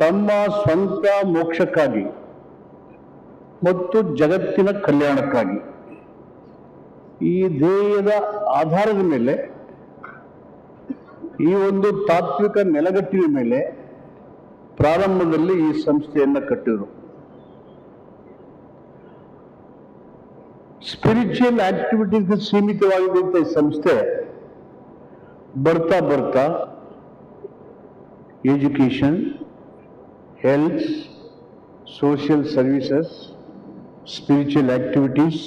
ತಮ್ಮ ಸ್ವಂತ ಮೋಕ್ಷಕ್ಕಾಗಿ ಮತ್ತು ಜಗತ್ತಿನ ಕಲ್ಯಾಣಕ್ಕಾಗಿ ಈ ಧ್ಯೇಯದ ಆಧಾರದ ಮೇಲೆ ಈ ಒಂದು ತಾತ್ವಿಕ ನೆಲಗಟ್ಟಿನ ಮೇಲೆ ಪ್ರಾರಂಭದಲ್ಲಿ ಈ ಸಂಸ್ಥೆಯನ್ನು ಕಟ್ಟಿದರು. ಸ್ಪಿರಿಚುವಲ್ ಆಕ್ಟಿವಿಟೀಸ್ ಸೀಮಿತವಾಗಿದ್ದಂಥ ಈ ಸಂಸ್ಥೆ ಬರ್ತಾ ಬರ್ತಾ education, health, social services, spiritual activities,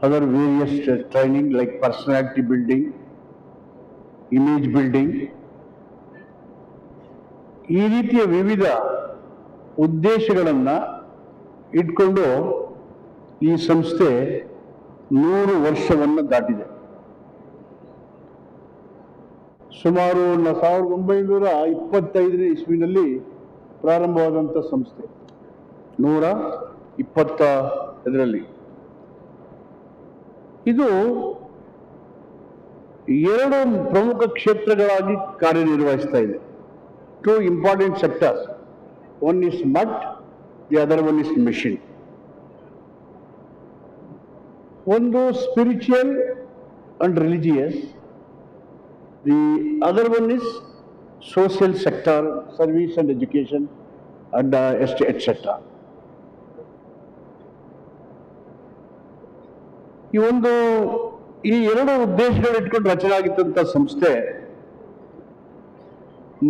other various training like personality building, image building, ಈ ರೀತಿಯ ವಿವಿಧ ಉದ್ದೇಶಗಳನ್ನು ಇಟ್ಕೊಂಡು ಈ ಸಂಸ್ಥೆ 100 ವರ್ಷವನ್ನು ದಾಟಿದೆ. ಸುಮಾರು 1925ನೇ ಇಸ್ವಿನಲ್ಲಿ ಪ್ರಾರಂಭವಾದಂಥ ಸಂಸ್ಥೆ 120 ಇದು 2 ಪ್ರಮುಖ ಕ್ಷೇತ್ರಗಳಾಗಿ ಕಾರ್ಯನಿರ್ವಹಿಸ್ತಾ ಇದೆ. 2 important sectors, one is math, the other one is mission. ಒಂದು spiritual and religious, the other one is social sector, service and education and etc. ಈ 2 ಉದ್ದೇಶಗಳು ಇಟ್ಕೊಂಡು ರಚನೆ ಆಗಿದ್ದಂಥ ಸಂಸ್ಥೆ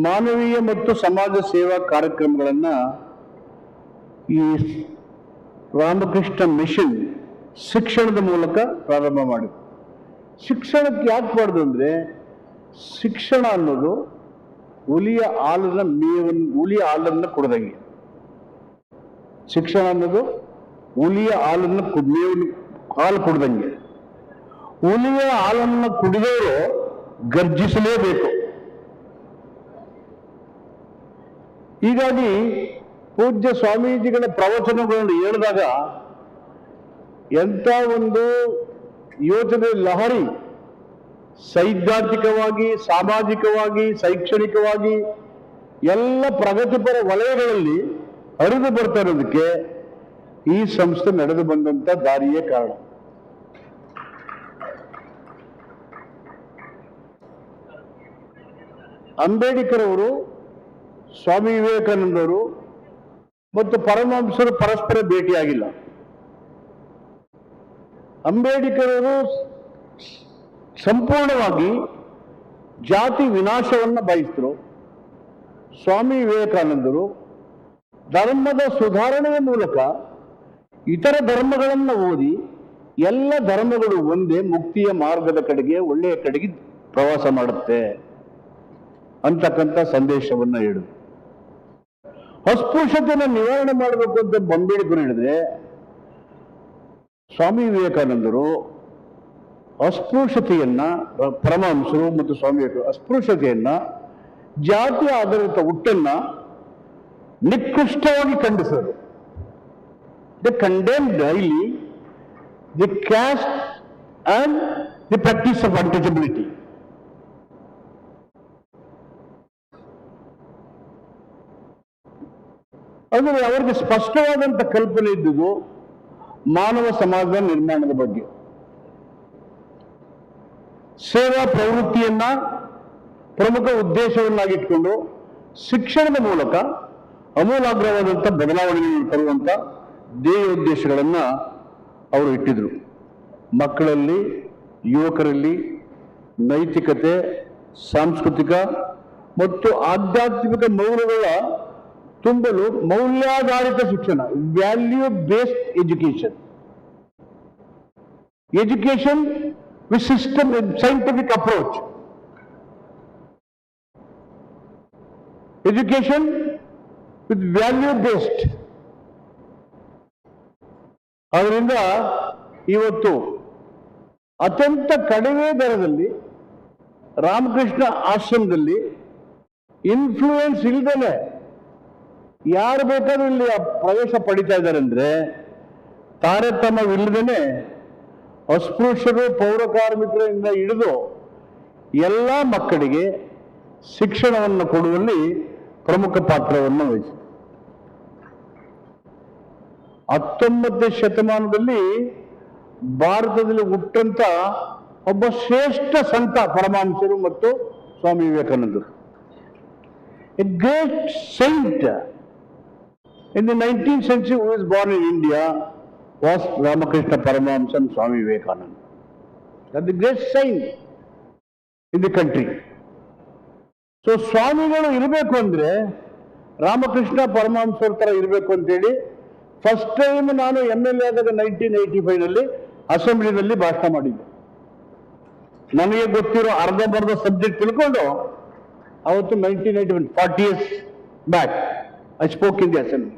ಮಾನವೀಯ ಮತ್ತು ಸಮಾಜ ಸೇವಾ ಕಾರ್ಯಕ್ರಮಗಳನ್ನು ಈ ರಾಮಕೃಷ್ಣ ಮಿಷನ್ ಶಿಕ್ಷಣದ ಮೂಲಕ ಪ್ರಾರಂಭ ಮಾಡಿದೆ. ಶಿಕ್ಷಣಕ್ಕೆ ಯಾಕೆ ಮಾಡಿದ್ರು ಅಂದರೆ, ಶಿಕ್ಷಣ ಅನ್ನೋದು ಹುಲಿಯ ಹಾಲನ್ನು ಕುಡ್ದಂಗೆ. ಶಿಕ್ಷಣ ಅನ್ನೋದು ಹುಲಿಯ ಹಾಲು ಕುಡ್ದಂಗೆ. ಹುಲಿಯ ಹಾಲನ್ನು ಕುಡಿದವರು ಗರ್ಜಿಸಲೇಬೇಕು. ಹೀಗಾಗಿ ಪೂಜ್ಯ ಸ್ವಾಮೀಜಿಗಳ ಪ್ರವಚನಗಳನ್ನು ಹೇಳಿದಾಗ ಎಂಥ ಒಂದು ಯೋಚನೆ ಲಹರಿ ಸೈದ್ಧಾಂತಿಕವಾಗಿ, ಸಾಮಾಜಿಕವಾಗಿ, ಶೈಕ್ಷಣಿಕವಾಗಿ ಎಲ್ಲ ಪ್ರಗತಿಪರ ವಲಯಗಳಲ್ಲಿ ಹರಿದು ಬರ್ತಾ ಇರೋದಕ್ಕೆ ಈ ಸಂಸ್ಥೆ ನಡೆದು ಬಂದಂಥ ದಾರಿಯೇ ಕಾರಣ. ಅಂಬೇಡ್ಕರ್ ಅವರು, ಸ್ವಾಮಿ ವಿವೇಕಾನಂದರು ಮತ್ತು ಪರಮಹಂಸರು ಪರಸ್ಪರ ಭೇಟಿಯಾಗಿಲ್ಲ. ಅಂಬೇಡ್ಕರ್ ಅವರು ಸಂಪೂರ್ಣವಾಗಿ ಜಾತಿ ವಿನಾಶವನ್ನು ಬಯಸಿದರು. ಸ್ವಾಮಿ ವಿವೇಕಾನಂದರು ಧರ್ಮದ ಸುಧಾರಣೆಯ ಮೂಲಕ ಇತರ ಧರ್ಮಗಳನ್ನು ಓದಿ ಎಲ್ಲ ಧರ್ಮಗಳು ಒಂದೇ ಮುಕ್ತಿಯ ಮಾರ್ಗದ ಕಡೆಗೆ, ಒಳ್ಳೆಯ ಕಡೆಗೆ ಪ್ರವಾಸ ಮಾಡುತ್ತೆ ಅಂತಕ್ಕಂಥ ಸಂದೇಶವನ್ನು ಹೇಳಿದ್ರು. ಅಸ್ಪೃಶ್ಯತೆಯನ್ನು ನಿವಾರಣೆ ಮಾಡಬೇಕು ಅಂತ ಅಂಬೇಡ್ಕರ್ ಹೇಳಿದ್ರೆ, ಸ್ವಾಮಿ ವಿವೇಕಾನಂದರು ಅಸ್ಪೃಶ್ಯತೆಯನ್ನ, ಪರಮಹಂಸರು ಮತ್ತು ಸ್ವಾಮಿ ವಿವೇಕಾನಂದರು ಅಸ್ಪೃಶ್ಯತೆಯನ್ನ, ಜಾತಿ ಆಧಾರಿತ ಹುಟ್ಟನ್ನ ನಿಕೃಷ್ಟವಾಗಿ ಖಂಡಿಸಿದರು. They condemned highly the caste and the practice of untouchability. ಅಂದರೆ ಅವರಿಗೆ ಸ್ಪಷ್ಟವಾದಂಥ ಕಲ್ಪನೆ ಇದ್ದುದು ಮಾನವ ಸಮಾಜದ ನಿರ್ಮಾಣದ ಬಗ್ಗೆ. ಸೇವಾ ಪ್ರವೃತ್ತಿಯನ್ನ ಪ್ರಮುಖ ಉದ್ದೇಶವನ್ನಾಗಿಟ್ಕೊಂಡು ಶಿಕ್ಷಣದ ಮೂಲಕ ಅಮೂಲಾಗ್ರವಾದಂಥ ಬದಲಾವಣೆಗಳನ್ನು ತರುವಂಥ ಧ್ಯೇಯೋದ್ದೇಶಗಳನ್ನು ಅವರು ಇಟ್ಟಿದ್ರು. ಮಕ್ಕಳಲ್ಲಿ, ಯುವಕರಲ್ಲಿ ನೈತಿಕತೆ, ಸಾಂಸ್ಕೃತಿಕ ಮತ್ತು ಆಧ್ಯಾತ್ಮಿಕ ಮೌಲ್ಯಗಳ ತುಂಬಲು ಮೌಲ್ಯಾಧಾರಿತ ಶಿಕ್ಷಣ, value based education, education with system scientific approach, education with value based. ಅದರಿಂದ ಇವತ್ತು ಅತ್ಯಂತ ಕಡಿಮೆ ದರದಲ್ಲಿ ರಾಮಕೃಷ್ಣ ಆಶ್ರಮದಲ್ಲಿ ಇನ್ಫ್ಲೂಯೆನ್ಸ್ ಇಲ್ಲದೇನೆ ಯಾರು ಬೇಕಾದ್ರೂ ಇಲ್ಲಿ ಪ್ರವೇಶ ಪಡಿತಾ ಇದ್ದಾರೆ ಅಂದ್ರೆ, ತಾರತಮ್ಯವಿಲ್ಲದೇನೆ ಅಸ್ಪೃಶ್ಯರು, ಪೌರ ಕಾರ್ಮಿಕರಿಂದ ಹಿಡಿದು ಎಲ್ಲ ಮಕ್ಕಳಿಗೆ ಶಿಕ್ಷಣವನ್ನು ಕೊಡುವಲ್ಲಿ ಪ್ರಮುಖ ಪಾತ್ರವನ್ನು ವಹಿಸಿದೆ. 19ನೇ ಶತಮಾನದಲ್ಲಿ ಭಾರತದಲ್ಲಿ ಹುಟ್ಟಂತ ಒಬ್ಬ ಶ್ರೇಷ್ಠ ಸಂತ ಪರಮಹಂಸರು ಮತ್ತು ಸ್ವಾಮಿ ವಿವೇಕಾನಂದರು. A great Saint in the 19th century who was born in India was Ramakrishna Paramahamsa and Swami Vivekananda. They are the great saint in the country. So ಸ್ವಾಮಿಗಳು ಇರಬೇಕು ಅಂದ್ರೆ ರಾಮಕೃಷ್ಣ ಪರಮಹಂಸರ ತರ ಇರಬೇಕು ಅಂತೇಳಿ ಫಸ್ಟ್ ಟೈಮ್ ನಾನು MLA ಆದಾಗ 1985 ಅಸೆಂಬ್ಲಿನಲ್ಲಿ ಭಾಷಣ ಮಾಡಿದ್ದೆ. ನನಗೆ ಗೊತ್ತಿರೋ ಅರ್ಧಂಬರ್ಧ ಸಬ್ಜೆಕ್ಟ್ ತಿಳ್ಕೊಂಡು ಅವತ್ತು 1981 40 years back I spoke in the assembly.